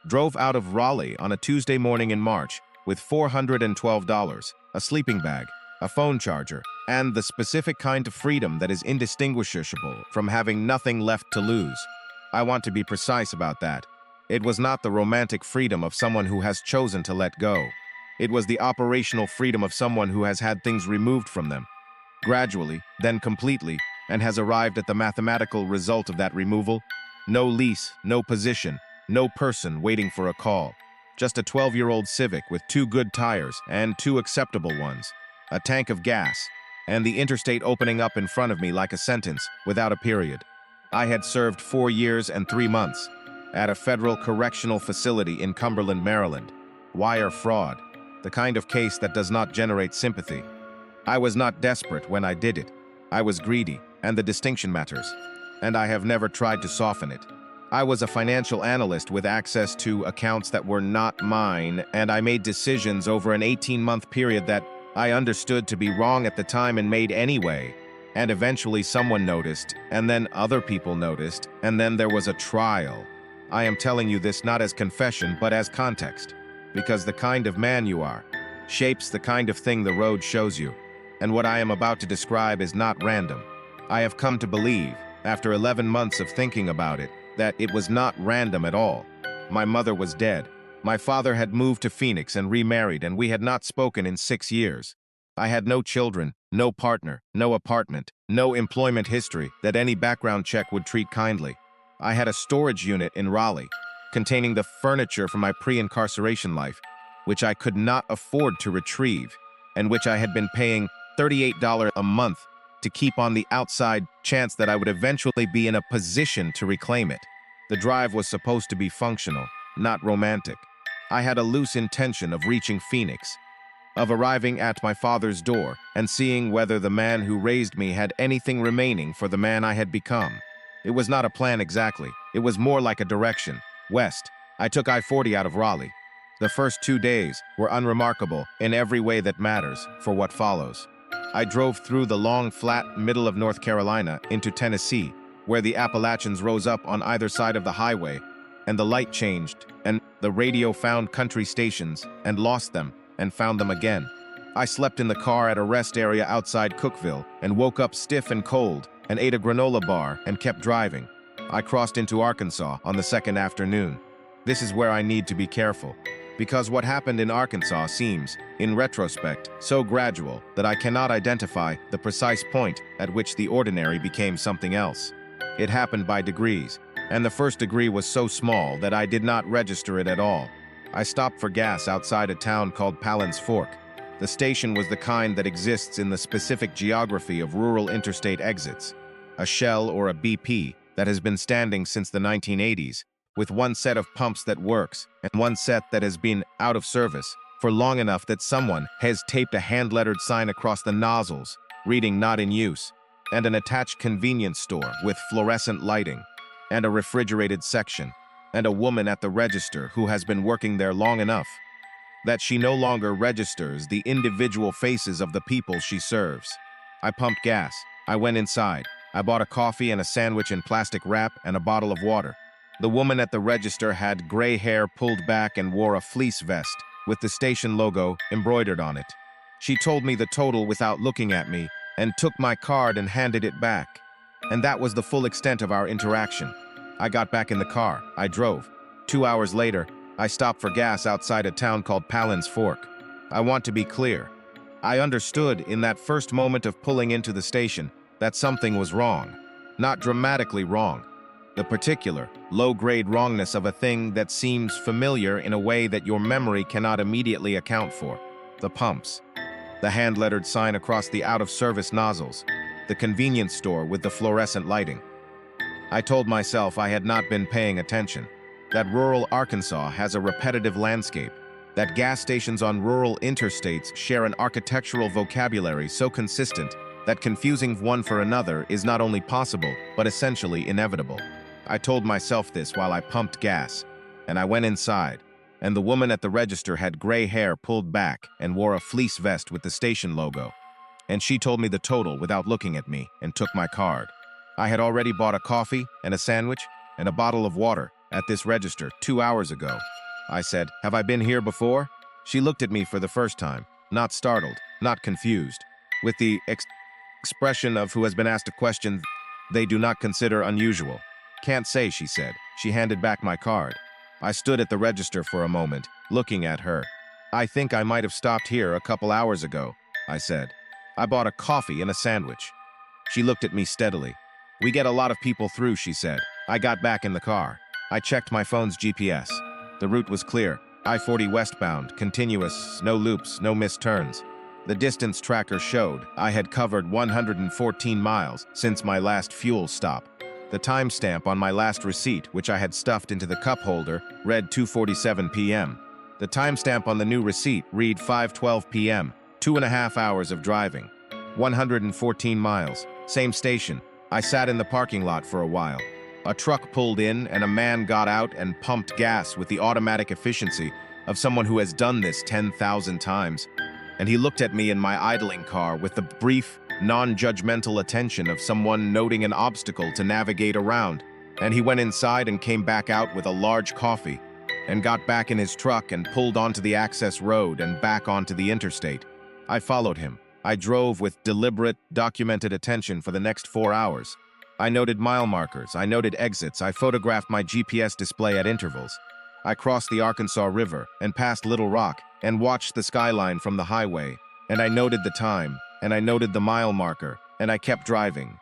Drove out of Raleigh on a Tuesday morning in March with $412, a sleeping bag, a phone charger, and the specific kind of freedom that is indistinguishable from having nothing left to lose. I want to be precise about that. It was not the romantic freedom of someone who has chosen to let go. It was the operational freedom of someone who has had things removed from them, gradually, then completely, and has arrived at the mathematical result of that removal. No lease, no position, no person waiting for a call. Just a 12-year-old Civic with 2 good tires and 2 acceptable ones, a tank of gas, and the interstate opening up in front of me like a sentence, without a period. I had served 4 years and 3 months at a federal correctional facility in Cumberland, Maryland. Wire fraud, the kind of case that does not generate sympathy. I was not desperate when I did it. I was greedy, and the distinction matters, and I have never tried to soften it. I was a financial analyst with access to accounts that were not mine, and I made decisions over an 18-month period that I understood to be wrong at the time and made anyway. And eventually someone noticed, and then other people noticed, and then there was a trial. I am telling you this not as confession, but as context, because the kind of man you are shapes the kind of thing the road shows you. And what I am about to describe is not random. I have come to believe, after 11 months of thinking about it, that it was not random at all. My mother was dead. My father had moved to Phoenix and remarried, and we had not spoken in 6 years. I had no children, no partner, no apartment, no employment history that any background check would treat kindly. I had a storage unit in Raleigh, containing the furniture from my pre-incarceration life, which I could not afford to retrieve, and which I had been paying $38 a month to keep on the outside chance that I would eventually be in a position to reclaim it. The drive was supposed to be functional, not romantic. I had a loose intention of reaching Phoenix, of arriving at my father's door and seeing whether the man who raised me had anything remaining for the man I had become. It was not a plan exactly. It was more like a direction. West. I took I-40 out of Raleigh. The first 2 days were unremarkable in every way that matters for what follows. I drove through the long, flat middle of North Carolina into Tennessee, where the Appalachians rose up on either side of the highway, and the light changed, and the radio found country stations and lost them and found them again. I slept in the car at a rest area outside Cookeville and woke up stiff and cold and ate a granola bar and kept driving. I crossed into Arkansas on the second afternoon. This is where I need to be careful, because what happened in Arkansas seems, in retrospect, so gradual that I cannot identify the precise point at which the ordinary became something else. It happened by degrees, and the first degree was so small that I did not register it at all. I stopped for gas outside a town called Palin's Fork. The station was the kind that exists in the specific geography of rural interstate exits, a Shell or a BP that has been standing since the 1980s, with one set of pumps that works and one set that has been out of service for long enough that someone has taped a hand-lettered sign across the nozzles, reading "not in use," and an attached convenience store with fluorescent lighting, and a refrigerated section, and a woman at the register who has been working there long enough that she no longer registers the individual faces of the people she serves. I pumped gas. I went inside. I bought a coffee and a sandwich in plastic wrap and a bottle of water. The woman at the register had gray hair pulled back and wore a fleece vest with the station logo embroidered on it. She told me the total without looking at me and took my card and handed it back. And that was the full extent of our interaction. I got back in the car. I drove. 2 hours later, I stopped for gas outside a town called Palin's Fork. I want to be clear. I understood in that first moment of pulling into the station that something was wrong. Not dramatically wrong. The particular, low-grade wrongness of a thing that seems familiar in a way that your memory cannot immediately account for. The pumps. The hand-lettered sign across the out-of-service nozzles. The convenience store with the fluorescent lighting. I told myself I had not been paying attention. That rural Arkansas has a repetitive landscape. That gas stations on rural interstates share an architectural vocabulary so consistent that confusing one for another is not only possible, but essentially inevitable. I told myself this while I pumped gas, and I went inside, and the woman at the register had gray hair pulled back and wore a fleece vest with the station logo. And she told me the total without looking at me and took my card. I had already bought a coffee and a sandwich and a bottle of water at this register 2 hours ago, I said. "Have I been here before?" She looked at me for the first time, not startled, not confused, with the expression of who has been asked a question they do not consider unusual. "Can't say," she said. She handed back my card. I stood at the register for a moment, looking at her. "I think I might have stopped here a couple hours ago," I said. "I bought a coffee and a sandwich." She looked at me steadily. "We get a lot of people through," she said. I got back in the car. I checked my phone's GPS. The route was clear. I-40 westbound, continuous, no loops, no missed turns. The distance tracker showed I had covered 114 miles since my last fuel stop. The timestamp on my last receipt, which I had stuffed into the cup holder, read 2:47 p.m. The timestamp on the new receipt read 5:12 p.m., 2.5 hours of driving. 114 miles, same station. I sat in the parking lot for a while. A truck pulled in and a man got out and pumped gas with the automatic efficiency of someone who has done this 10,000 times. And he looked at me in my idling car with the brief, non-judgmental attention of someone noting an obstacle to navigate around. And he went inside and came back out with a large coffee and got back in his truck and pulled onto the access road and back onto the interstate. I followed him. I drove with deliberate, documented attention for the next 4 hours. I noted mile markers, I noted exits, I photographed my GPS display at intervals. I crossed the Arkansas River and passed Little Rock and watched the skyline from the highway, and I noted the time, and I noted the mile marker, and I kept driving.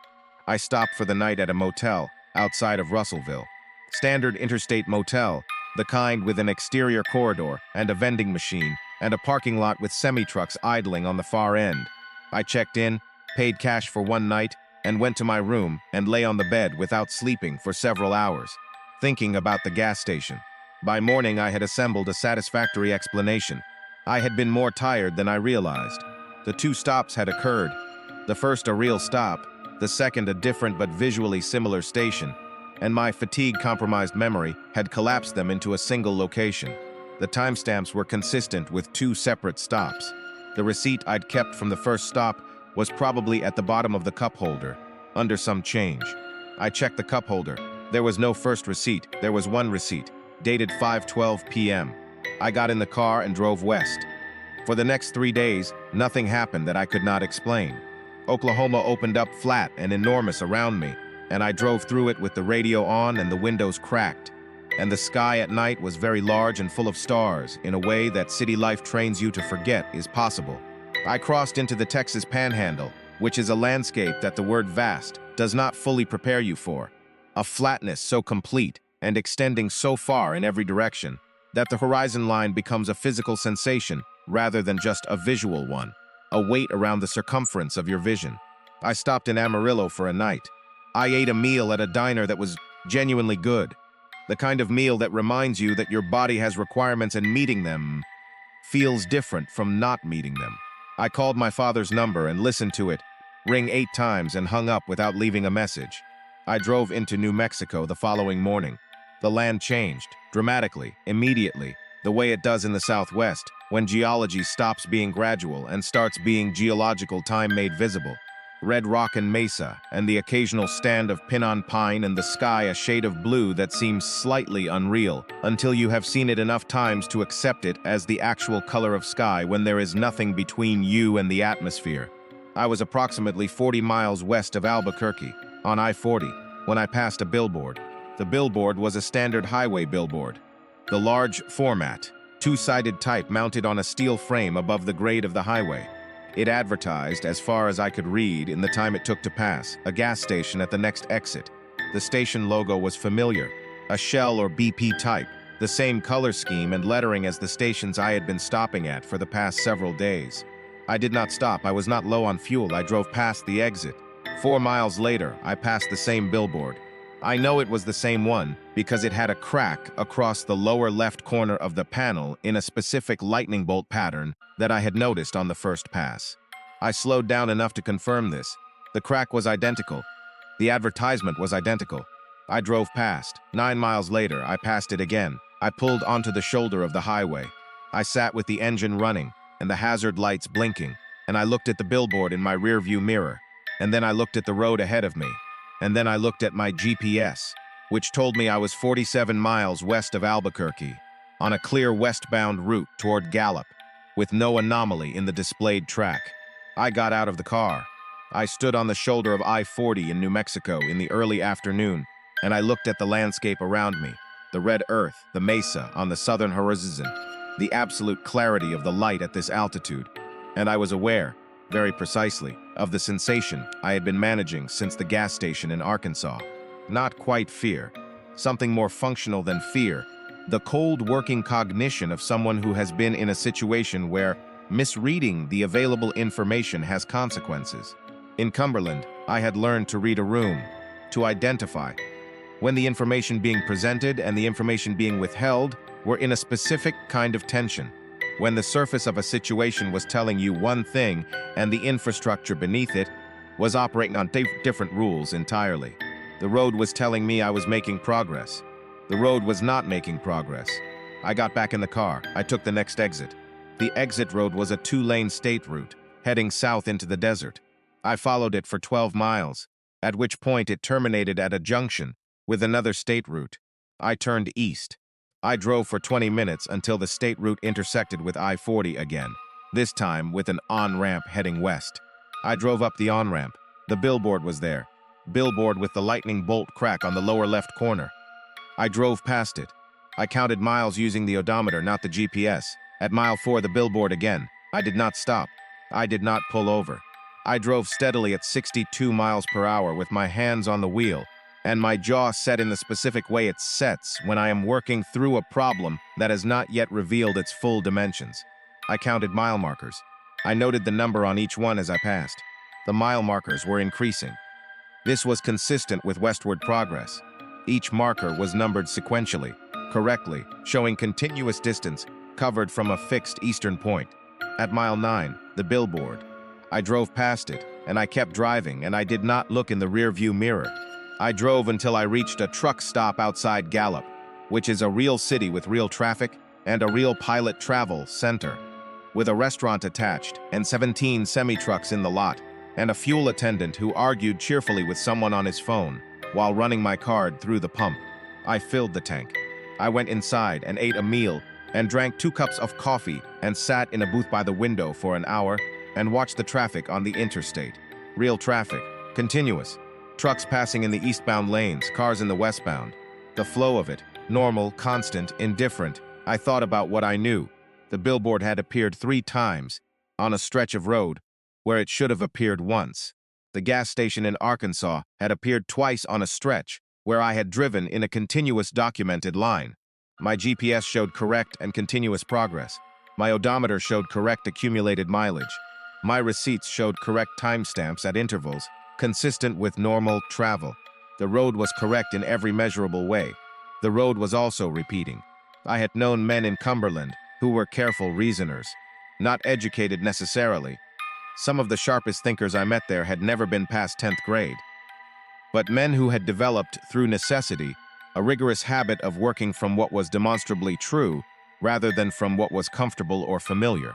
I stopped for the night at a motel outside of Russellville. Standard interstate motel, the kind with an exterior corridor and a vending machine and a parking lot with semi-trucks idling on the far end. I checked in, paid cash for one night, and went to my room and lay on the bed without sleeping for several hours, thinking about the gas station. By morning, I had assembled a satisfactory explanation. I had been more tired than I realized. The 2 stops had occurred. The first a real stop, the second a different but visually similar station, and my fatigue-compromised memory had collapsed them into a single location. The timestamps were consistent with 2 separate stops. The receipt I'd kept from the first stop was probably at the bottom of the cup holder, under some change. I checked the cup holder. There was no first receipt. There was one receipt, dated 5:12 p.m. I got in the car and drove west. For the next 3 days, nothing happened that I could not explain. Oklahoma opened up flat and enormous around me, and I drove through it with the radio on and the windows cracked. And the sky at night was very large and full of stars, in a way that city life trains you to forget is possible. I crossed into the Texas Panhandle, which is a landscape that the word vast does not fully prepare you for. A flatness so complete and extending so far in every direction that the horizon line becomes a physical sensation rather than just a visual one, a weight around the circumference of your vision. I stopped in Amarillo for a night. I ate a meal at a diner that was genuinely good, the kind of meal that reminds you that your body has requirements and meeting them feels different from not meeting them. I called my father's number and listened to it ring 8 times and hung up without leaving a message. I drove into New Mexico the following morning. The land changed, dramatically, immediately, the way it does in the Southwest, when geology stops being gradual and starts being geological time made visible. Red rock and mesa, and the occasional stand of pinon pine and the sky a shade of blue that seems slightly unreal, until you have seen it enough times to accept it as the actual color of sky when there is nothing between you and the atmosphere. I was approximately 40 miles west of Albuquerque, on I-40, when I passed a billboard. The billboard was a standard highway billboard. The large format, 2-sided type mounted on a steel frame above the grade of the highway. It advertised, as far as I could read in the time it took to pass, a gas station at the next exit. The station logo was familiar, a Shell or BP type, the same color scheme and lettering as the stations I had been stopping at for the past several days. I did not stop. I was not low on fuel. I drove past the exit. 4 miles later, I passed the same billboard. I know it was the same one because it had a crack across the lower left corner of the panel in a specific lightning bolt pattern that I had noticed on the first pass. I slowed down enough to confirm this. The crack was identical. The advertisement was identical. I drove past. 9 miles later, I passed it again. I pulled onto the shoulder of the highway. I sat with the engine running and the hazard lights blinking, and I looked at the billboard in my rearview mirror, and then I looked at the road ahead of me. And then I looked at my GPS, which told me I was 47 miles west of Albuquerque, on a clear westbound route toward Gallup, with no anomaly in the displayed track. I got out of the car. I stood on the shoulder of I-40 in New Mexico in the early afternoon, and I looked at the landscape around me, the red earth, the mesa on the southern horizon, the absolute clarity of the light at this altitude, and I was aware, very precisely, of the sensation I had been managing since the gas station in Arkansas. Not quite fear, something more functional than fear, the cold working cognition of someone who has been in a situation where misreading the available information has consequences. In Cumberland, I had learned to read a room, to identify when the information being presented and the information being withheld were in a specific kind of tension, when the surface of a situation was telling you one thing and the infrastructure beneath it was operating on different rules entirely. The road was telling me I was making progress. The road was not making progress. I got back in the car. I took the next exit. The exit road was a 2-lane state route, heading south into the desert. I followed it for 12 miles, at which point it terminated at a junction with another state route. I turned east. I drove for 20 minutes until the state route intersected with I-40 again, this time with an on-ramp heading west. I drove up the on-ramp. The billboard was there. Billboard with the lightning bolt crack on the lower left corner. I drove past it. I counted miles using the odometer, not the GPS. At mile 4, the billboard again. I did not stop. I did not pull over. I drove steadily at 62 miles per hour with my hands on the wheel, and my jaw set in the specific way it sets when I am working through a problem that has not yet revealed its full dimensions. I counted mile markers. I noted the number on each one as I passed. The mile markers were increasing. This was consistent with westward progress. Each marker was numbered sequentially, correctly, showing continuous distance covered from a fixed eastern point. At mile 9, the billboard. I drove past it, and I kept driving, and I did not look in the rearview mirror. I drove until I reached a truck stop outside Gallup, which is a real city with real traffic and a real pilot travel center, with a restaurant attached and 17 semi-trucks in the lot, and a fuel attendant who argued cheerfully with someone on his phone while running my card through the pump. I filled the tank. I went inside and ate a meal and drank 2 cups of coffee and sat in a booth by the window for an hour and watched the traffic on the interstate. Real traffic, continuous. Trucks passing in the eastbound lanes, cars in the westbound. The flow of it, normal, constant, indifferent. I thought about what I knew. The billboard had appeared 3 times on a stretch of road where it should have appeared once. The gas station in Arkansas had appeared twice on a stretch where I had driven in a continuous documented line. My GPS showed correct and continuous progress. My odometer showed correct accumulated mileage. My receipts showed correct timestamps at intervals, consistent with normal travel. The road was correct in every measurable way. The road was also repeating. I had known men in Cumberland who were careful reasoners, not educated necessarily. Some of the sharpest thinkers I met there had never been past 10th grade. But men who had developed, through necessity, a rigorous habit of working from what was demonstrably true rather than from what was comfortable or familiar.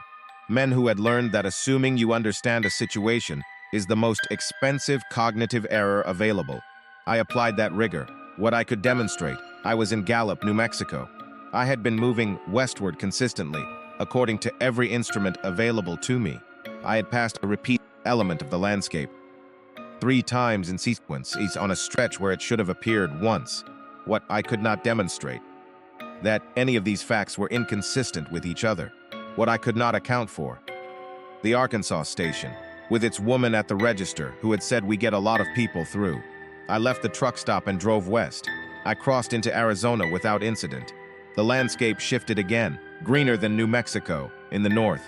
Men who had learned that assuming you understand a situation is the most expensive cognitive error available. I applied that rigor. What I could demonstrate. I was in Gallup, New Mexico. I had been moving westward consistently, according to every instrument available to me. I had passed a repeat element of the landscape 3 times in sequence, each on a stretch where it should have appeared once. What I could not demonstrate. That any of these facts were inconsistent with each other. What I could not account for. The Arkansas station, with its woman at the register who had said we get a lot of people through. I left the truck stop and drove west. I crossed into Arizona without incident. The landscape shifted again, greener than New Mexico, in the north.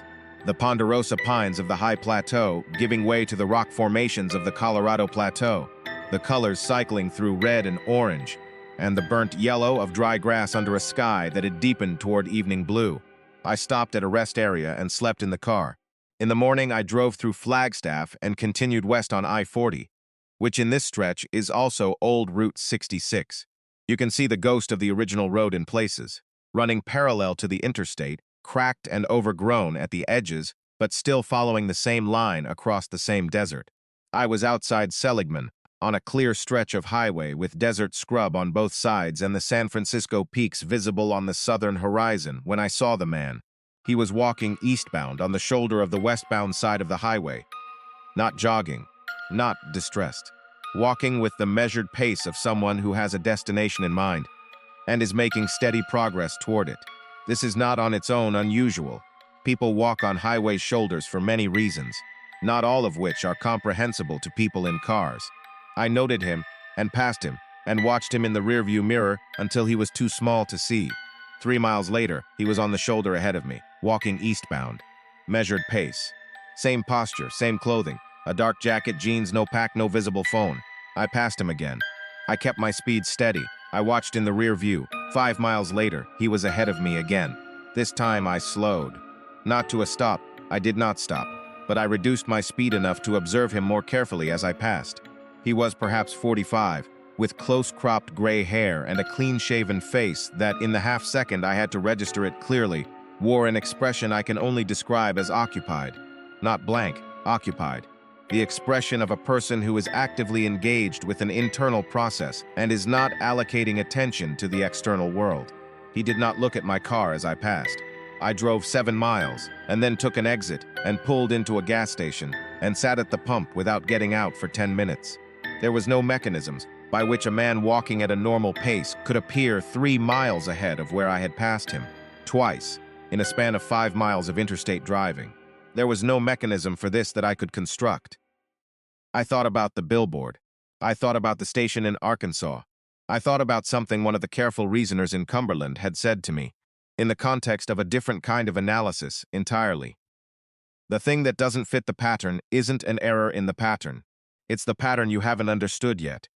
The ponderosa pines of the high plateau giving way to the rock formations of the Colorado Plateau, the colors cycling through red and orange, and the burnt yellow of dry grass under a sky that had deepened toward evening blue. I stopped at a rest area and slept in the car. In the morning, I drove through Flagstaff and continued west on I-40, which in this stretch is also old Route 66. You can see the ghost of the original road in places, running parallel to the interstate, cracked and overgrown at the edges, but still following the same line across the same desert. I was outside Seligman, on a clear stretch of highway with desert scrub on both sides and the San Francisco peaks visible on the southern horizon when I saw the man. He was walking eastbound on the shoulder of the westbound side of the highway. Not jogging, not distressed. Walking with the measured pace of someone who has a destination in mind and is making steady progress toward it. This is not on its own unusual. People walk on highway shoulders for many reasons, not all of which are comprehensible to people in cars. I noted him and passed him and watched him in the rearview mirror until he was too small to see. 3 miles later, he was on the shoulder ahead of me, walking eastbound. Measured pace. Same posture, same clothing. A dark jacket, jeans, no pack, no visible phone. I passed him again. I kept my speed steady. I watched in the rear view. 5 miles later, he was ahead of me again. This time I slowed. Not to a stop, I did not stop, but I reduced my speed enough to observe him more carefully as I passed. He was perhaps 45, with close-cropped gray hair and a clean-shaven face that, in the half-second I had to register it clearly, wore an expression I can only describe as occupied. Not blank, occupied. The expression of a person who is actively engaged with an internal process and is not allocating attention to the external world. He did not look at my car as I passed. I drove 7 miles and then took an exit and pulled into a gas station and sat at the pump without getting out for 10 minutes. There was no mechanisms by which a man walking at a normal pace could appear 3 miles ahead of where I had passed him, twice, in a span of 5 miles of interstate driving. There was no mechanism for this that I could construct. I thought about the billboard. I thought about the station in Arkansas. I thought about something one of the careful reasoners in Cumberland had said to me, in the context of a different kind of analysis entirely. The thing that doesn't fit the pattern isn't an error in the pattern. It's the pattern you haven't understood yet.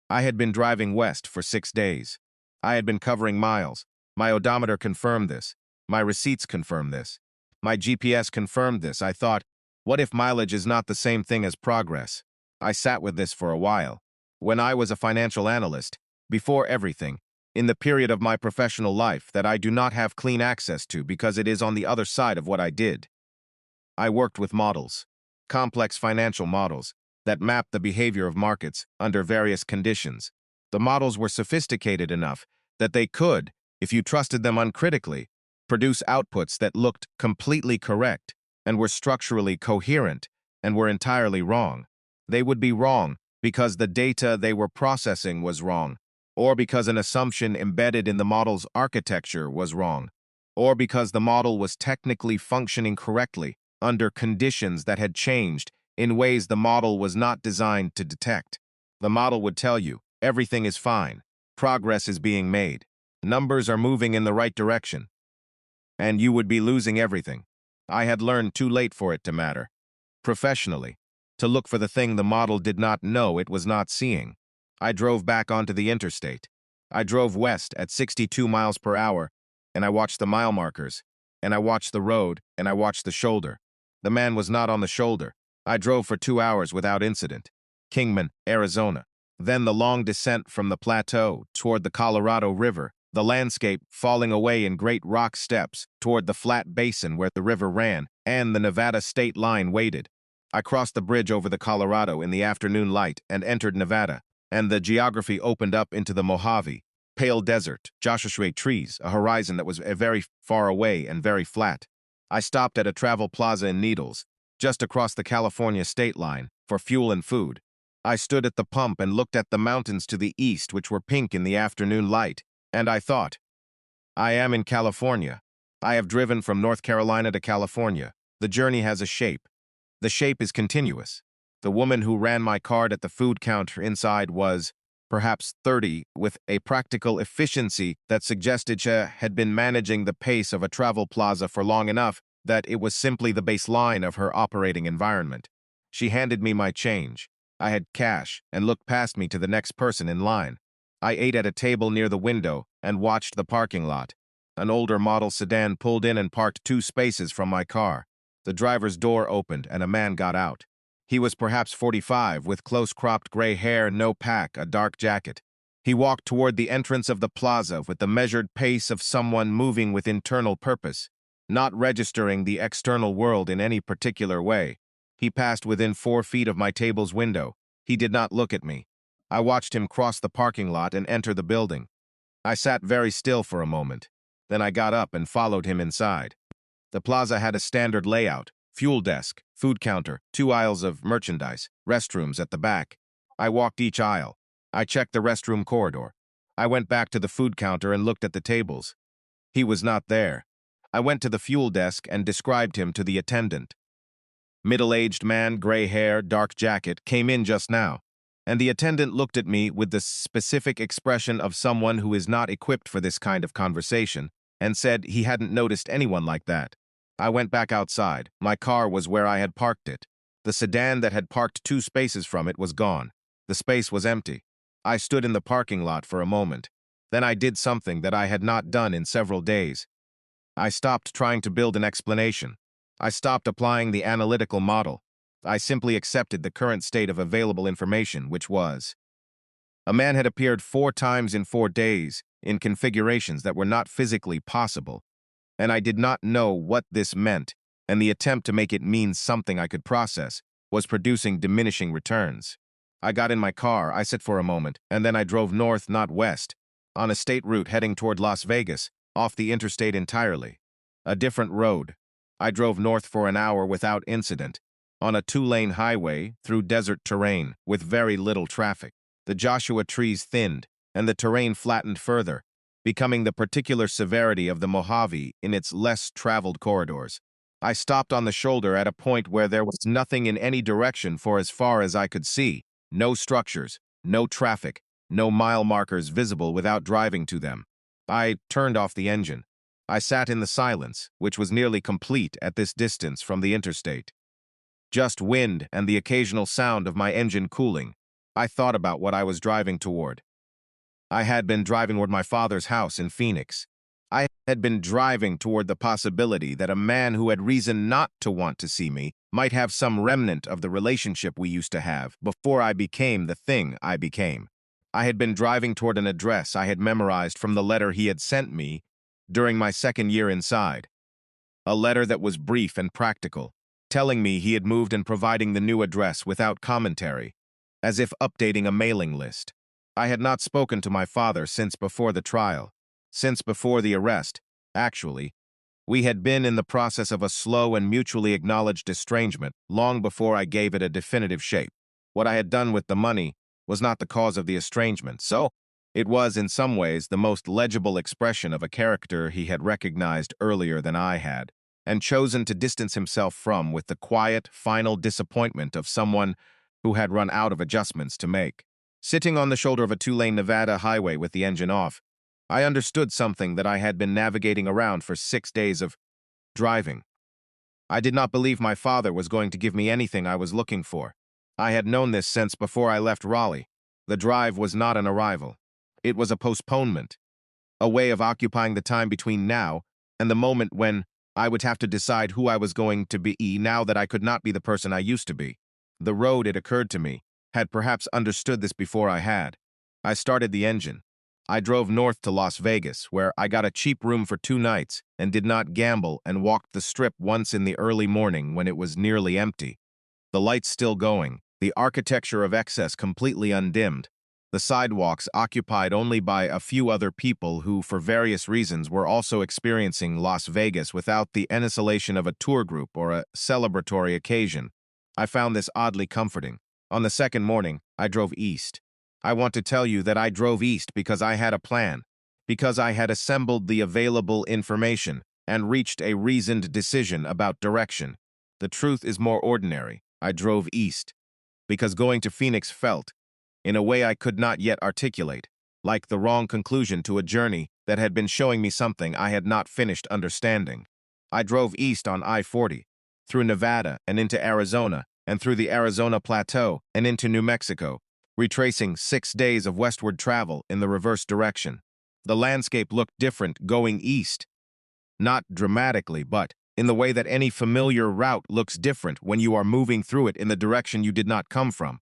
I had been driving west for 6 days. I had been covering miles. My odometer confirmed this. My receipts confirmed this. My GPS confirmed this. I thought, what if mileage is not the same thing as progress? I sat with this for a while. When I was a financial analyst, before everything, in the period of my professional life that I do not have clean access to because it is on the other side of what I did. I worked with models, complex financial models, that map the behavior of markets under various conditions. The models were sophisticated enough that they could, if you trusted them uncritically, produce outputs that looked completely correct and were structurally coherent and were entirely wrong. They would be wrong because the data they were processing was wrong, or because an assumption embedded in the model's architecture was wrong, or because the model was technically functioning correctly under conditions that had changed in ways the model was not designed to detect. The model would tell you, everything is fine, progress is being made, numbers are moving in the right direction, and you would be losing everything. I had learned too late for it to matter. Professionally, to look for the thing the model did not know it was not seeing. I drove back onto the interstate. I drove west at 62 miles per hour, and I watched the mile markers, and I watched the road, and I watched the shoulder. The man was not on the shoulder. I drove for 2 hours without incident. Kingman, Arizona. Then the long descent from the plateau toward the Colorado River, the landscape falling away in great rock steps toward the flat basin where the river ran, and the Nevada state line waited. I crossed the bridge over the Colorado in the afternoon light and entered Nevada, and the geography opened up into the Mojave, pale desert, Joshua trees, a horizon that was very far away and very flat. I stopped at a travel plaza in Needles, just across the California state line, for fuel and food. I stood at the pump and looked at the mountains to the east, which were pink in the afternoon light, and I thought, I am in California. I have driven from North Carolina to California. The journey has a shape. The shape is continuous. The woman who ran my card at the food counter inside was, perhaps 30, with a practical efficiency that suggested she had been managing the pace of a travel plaza for long enough that it was simply the baseline of her operating environment. She handed me my change. I had cash and looked past me to the next person in line. I ate at a table near the window and watched the parking lot. An older model sedan pulled in and parked 2 spaces from my car. The driver's door opened and a man got out. He was perhaps 45, with close-cropped gray hair, no pack, a dark jacket. He walked toward the entrance of the plaza with the measured pace of someone moving with internal purpose, not registering the external world in any particular way. He passed within 4 feet of my table's window. He did not look at me. I watched him cross the parking lot and enter the building. I sat very still for a moment. Then I got up and followed him inside. The plaza had a standard layout: fuel desk, food counter, 2 aisles of merchandise, restrooms at the back. I walked each aisle. I checked the restroom corridor. I went back to the food counter and looked at the tables. He was not there. I went to the fuel desk and described him to the attendant. Middle-aged man, gray hair, dark jacket, came in just now, and the attendant looked at me with the specific expression of someone who is not equipped for this kind of conversation and said he hadn't noticed anyone like that. I went back outside. My car was where I had parked it. The sedan that had parked 2 spaces from it was gone. The space was empty. I stood in the parking lot for a moment. Then I did something that I had not done in several days. I stopped trying to build an explanation. I stopped applying the analytical model. I simply accepted the current state of available information, which was: a man had appeared 4 times in 4 days in configurations that were not physically possible, and I did not know what this meant, and the attempt to make it mean something I could process was producing diminishing returns. I got in my car, I sat for a moment, and then I drove north, not west, on a state route heading toward Las Vegas, off the interstate entirely. A different road. I drove north for an hour without incident, on a 2-lane highway through desert terrain with very little traffic. The Joshua trees thinned, and the terrain flattened further, becoming the particular severity of the Mojave in its less traveled corridors. I stopped on the shoulder at a point where there was nothing in any direction for as far as I could see. No structures, no traffic, no mile markers visible without driving to them. I turned off the engine. I sat in the silence, which was nearly complete at this distance from the interstate. Just wind and the occasional sound of my engine cooling. I thought about what I was driving toward. I had been driving toward my father's house in Phoenix. I had been driving toward the possibility that a man who had reason not to want to see me might have some remnant of the relationship we used to have before I became the thing I became. I had been driving toward an address I had memorized from the letter he had sent me during my 2nd year inside. A letter that was brief and practical, telling me he had moved and providing the new address without commentary, as if updating a mailing list. I had not spoken to my father since before the trial, since before the arrest. Actually, we had been in the process of a slow and mutually acknowledged estrangement long before I gave it a definitive shape. What I had done with the money was not the cause of the estrangement, so it was in some ways the most legible expression of a character he had recognized earlier than I had, and chosen to distance himself from with the quiet, final disappointment of someone who had run out of adjustments to make. Sitting on the shoulder of a 2-lane Nevada highway with the engine off, I understood something that I had been navigating around for 6 days of driving. I did not believe my father was going to give me anything I was looking for. I had known this since before I left Raleigh. The drive was not an arrival. It was a postponement, a way of occupying the time between now and the moment when I would have to decide who I was going to be now that I could not be the person I used to be. The road, it occurred to me, had perhaps understood this before I had. I started the engine. I drove north to Las Vegas, where I got a cheap room for 2 nights and did not gamble, and walked the strip once in the early morning when it was nearly empty. The lights still going, the architecture of excess completely undimmed, the sidewalks occupied only by a few other people who, for various reasons, were also experiencing Las Vegas without the isolation of a tour group or a celebratory occasion. I found this oddly comforting. On the 2nd morning, I drove east. I want to tell you that I drove east because I had a plan, because I had assembled the available information and reached a reasoned decision about direction. The truth is more ordinary. I drove east because going to Phoenix felt, in a way I could not yet articulate, like the wrong conclusion to a journey that had been showing me something I had not finished understanding. I drove east on I-40, through Nevada and into Arizona, and through the Arizona Plateau and into New Mexico, retracing 6 days of westward travel in the reverse direction. The landscape looked different going east. Not dramatically, but in the way that any familiar route looks different when you are moving through it in the direction you did not come from.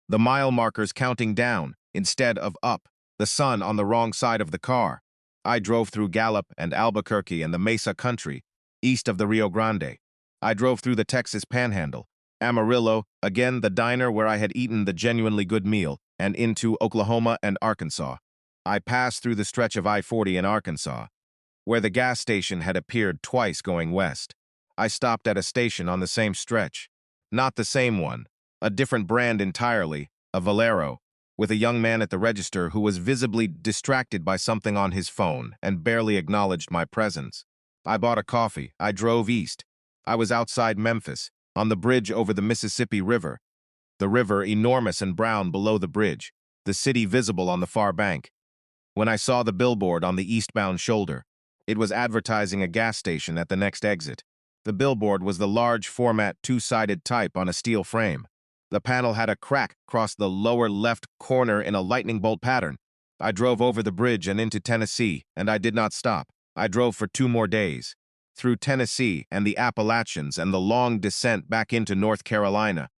The mile markers counting down instead of up, the sun on the wrong side of the car. I drove through Gallup and Albuquerque and the Mesa country, east of the Rio Grande. I drove through the Texas Panhandle, Amarillo, again the diner where I had eaten the genuinely good meal, and into Oklahoma and Arkansas. I passed through the stretch of I-40 in Arkansas, where the gas station had appeared twice going west. I stopped at a station on the same stretch. Not the same one, a different brand entirely, a Valero, with a young man at the register who was visibly distracted by something on his phone and barely acknowledged my presence. I bought a coffee. I drove east. I was outside Memphis, on the bridge over the Mississippi River. The river enormous and brown below the bridge, the city visible on the far bank. When I saw the billboard on the eastbound shoulder, it was advertising a gas station at the next exit. The billboard was the large format two-sided type on a steel frame. The panel had a crack across the lower left corner in a lightning bolt pattern. I drove over the bridge and into Tennessee, and I did not stop. I drove for 2 more days, through Tennessee and the Appalachians and the long descent back into North Carolina,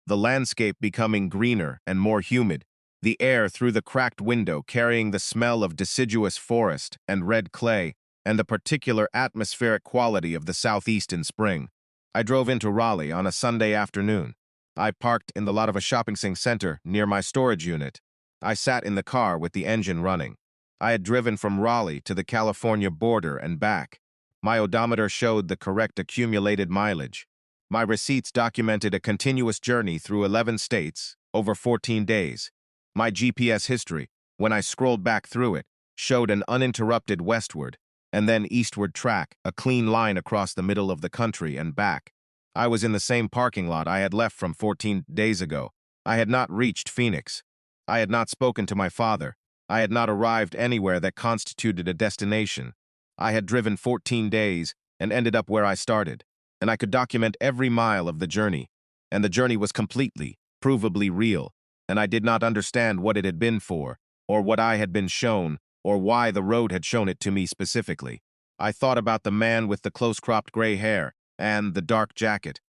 the landscape becoming greener and more humid, the air through the cracked window carrying the smell of deciduous forest and red clay, and the particular atmospheric quality of the southeast in spring. I drove into Raleigh on a Sunday afternoon. I parked in the lot of a shopping center near my storage unit. I sat in the car with the engine running. I had driven from Raleigh to the California border and back. My odometer showed the correct accumulated mileage. My receipts documented a continuous journey through 11 states over 14 days. My GPS history, when I scrolled back through it, showed an uninterrupted westward and then eastward track, a clean line across the middle of the country and back. I was in the same parking lot I had left from 14 days ago. I had not reached Phoenix. I had not spoken to my father. I had not arrived anywhere that constituted a destination. I had driven 14 days and ended up where I started, and I could document every mile of the journey, and the journey was completely, provably real, and I did not understand what it had been for, or what I had been shown, or why the road had shown it to me specifically. I thought about the man with the close-cropped gray hair and the dark jacket,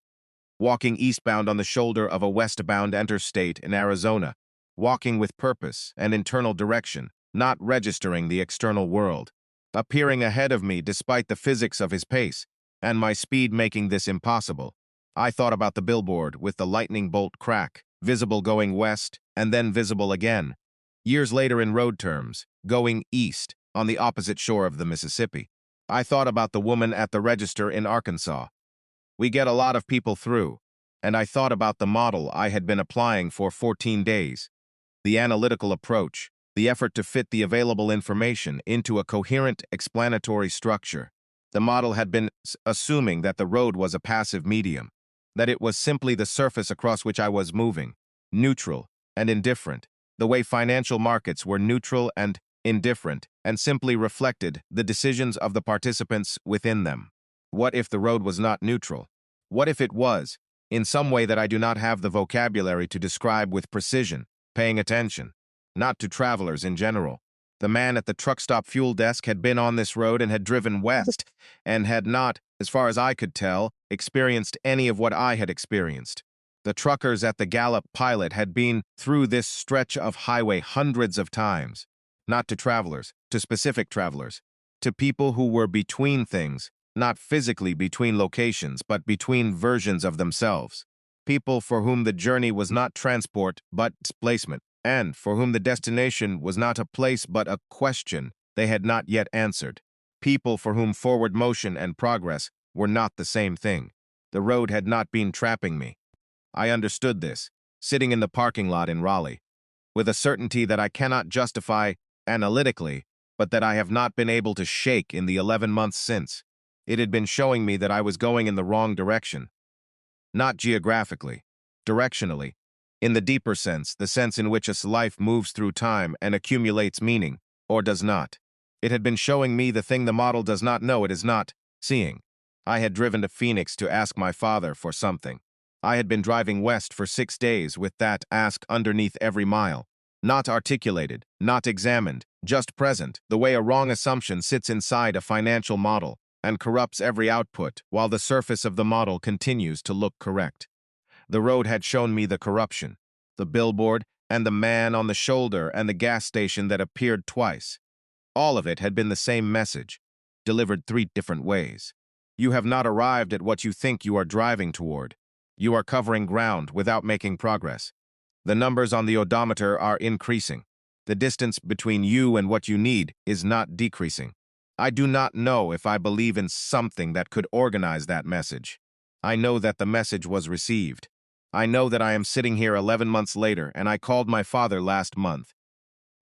walking eastbound on the shoulder of a westbound interstate in Arizona, walking with purpose and internal direction, not registering the external world, appearing ahead of me despite the physics of his pace, and my speed making this impossible. I thought about the billboard with the lightning bolt crack, visible going west and then visible again. Years later in road terms, going east on the opposite shore of the Mississippi. I thought about the woman at the register in Arkansas. We get a lot of people through, and I thought about the model I had been applying for 14 days. The analytical approach, the effort to fit the available information into a coherent explanatory structure. The model had been assuming that the road was a passive medium, that it was simply the surface across which I was moving, neutral and indifferent, the way financial markets were neutral and indifferent and simply reflected the decisions of the participants within them. What if the road was not neutral? What if it was, in some way that I do not have the vocabulary to describe with precision, paying attention, not to travelers in general? The man at the truck stop fuel desk had been on this road and had driven west, and had not, as far as I could tell, experienced any of what I had experienced. The truckers at the Gallup Pilot had been through this stretch of highway hundreds of times, not to travelers, to specific travelers, to people who were between things, not physically between locations, but between versions of themselves. People for whom the journey was not transport, but displacement, and for whom the destination was not a place but a question they had not yet answered. People for whom forward motion and progress were not the same thing. The road had not been trapping me. I understood this, sitting in the parking lot in Raleigh, with a certainty that I cannot justify analytically, but that I have not been able to shake in the 11 months since. It had been showing me that I was going in the wrong direction. Not geographically, directionally, in the deeper sense, the sense in which a life moves through time and accumulates meaning, or does not. It had been showing me the thing the model does not know it is not seeing. I had driven to Phoenix to ask my father for something. I had been driving west for 6 days with that ask underneath every mile. Not articulated, not examined, just present, the way a wrong assumption sits inside a financial model and corrupts every output while the surface of the model continues to look correct. The road had shown me the corruption, the billboard and the man on the shoulder and the gas station that appeared twice. All of it had been the same message, delivered 3 different ways. You have not arrived at what you think you are driving toward. You are covering ground without making progress. The numbers on the odometer are increasing. The distance between you and what you need is not decreasing. I do not know if I believe in something that could organize that message. I know that the message was received. I know that I am sitting here 11 months later, and I called my father last month.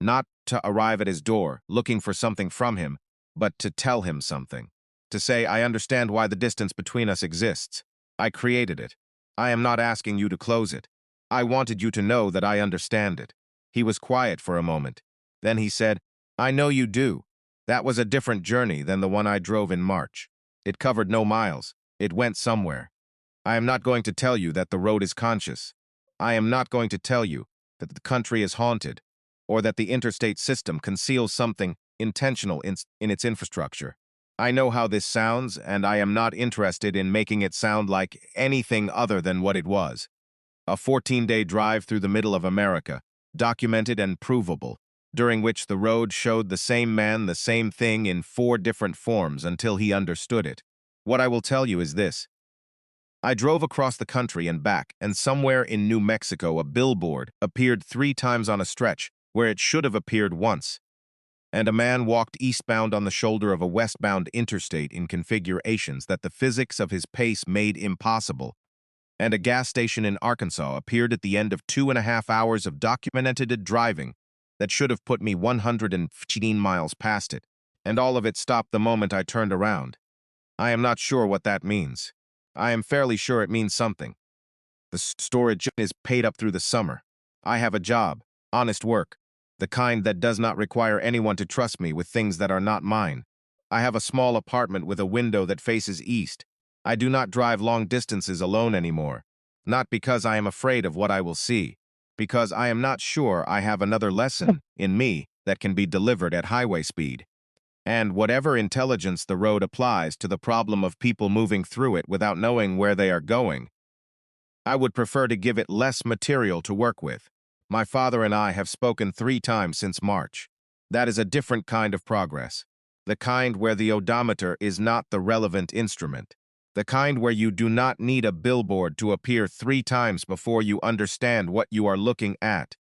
Not to arrive at his door, looking for something from him, but to tell him something. To say, I understand why the distance between us exists. I created it. I am not asking you to close it. I wanted you to know that I understand it. He was quiet for a moment. Then he said, I know you do. That was a different journey than the one I drove in March. It covered no miles. It went somewhere. I am not going to tell you that the road is conscious. I am not going to tell you that the country is haunted, or that the interstate system conceals something intentional in its infrastructure. I know how this sounds, and I am not interested in making it sound like anything other than what it was. A 14-day drive through the middle of America, documented and provable, during which the road showed the same man the same thing in 4 different forms until he understood it. What I will tell you is this. I drove across the country and back, and somewhere in New Mexico a billboard appeared 3 times on a stretch where it should have appeared once. And a man walked eastbound on the shoulder of a westbound interstate in configurations that the physics of his pace made impossible. And a gas station in Arkansas appeared at the end of 2.5 hours of documented driving that should have put me 115 miles past it, and all of it stopped the moment I turned around. I am not sure what that means. I am fairly sure it means something. The storage is paid up through the summer. I have a job, honest work, the kind that does not require anyone to trust me with things that are not mine. I have a small apartment with a window that faces east. I do not drive long distances alone anymore, not because I am afraid of what I will see, because I am not sure I have another lesson in me that can be delivered at highway speed. And whatever intelligence the road applies to the problem of people moving through it without knowing where they are going, I would prefer to give it less material to work with. My father and I have spoken 3 times since March. That is a different kind of progress. The kind where the odometer is not the relevant instrument. The kind where you do not need a billboard to appear 3 times before you understand what you are looking at.